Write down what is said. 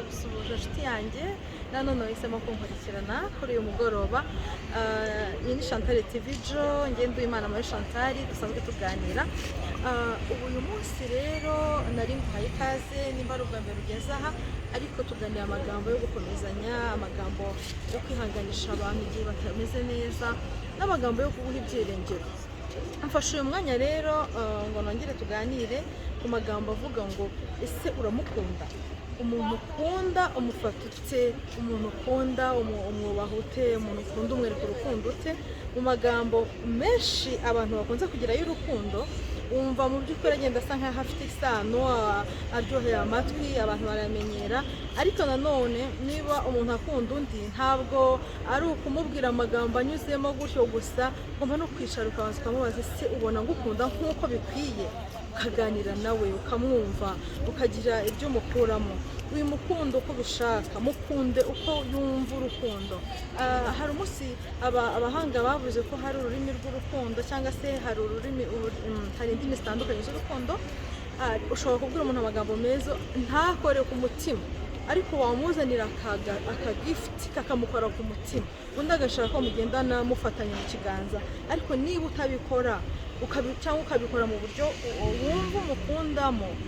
Gusuhuza inshuti yanjye nanone wahisemo kunkurikirana kuri uyu mugoroba. Iyi ni Chantal TV Jo, ngende Uwimana muri Chantal dusanzwe tuganira. Uyu munsi rero nari nguhaye ikaze nimba ari ubwa mbere ugeze aha, ariko tuganira amagambo yo gukomezanya, amagambo yo kwihanganisha abantu igihe batameze neza, n'amagambo yo kuguha ibyiringiro. Mfashe uyu mwanya rero ngo nongere tuganire ku magambo avuga ngo ese uramukunda? Umuntu ukunda umufata ute? Umuntu ukunda umwubaha ute? Umuntu ukunda umwereka urukundo ute? Mu magambo menshi abantu bakunze kugira y'urukundo wumva mu by'ukuri agenda asa nkaho afite isano, aryoheye amatwi, abantu baramenyera. Ariko nanone niba umuntu akunda undi, ntabwo ari ukumubwira amagambo anyuzemo gutyo gusa, ugomba no kwicara ukabanza ukamubaza ese ubona ngukunda nk'uko bikwiye, ukaganira nawe ukamwumva, ukagira ibyo umukuramo. Wimukunda uko ubishaka, mukunde uko yumva urukundo. Hari umunsi abahanga bavuze ko hari ururimi rw'urukundo, cyangwa se hari indimi zitandukanye z'urukundo. Ushobora kubwira umuntu amagambo meza ntakore ku mutima, ariko wamuzanira akagifiti kakamukora ku mutima, undi agashaka ko mugendana mufatanya mu kiganza. Ariko niba utabikora cyangwa ukabikora mu buryo wumva umukundamo,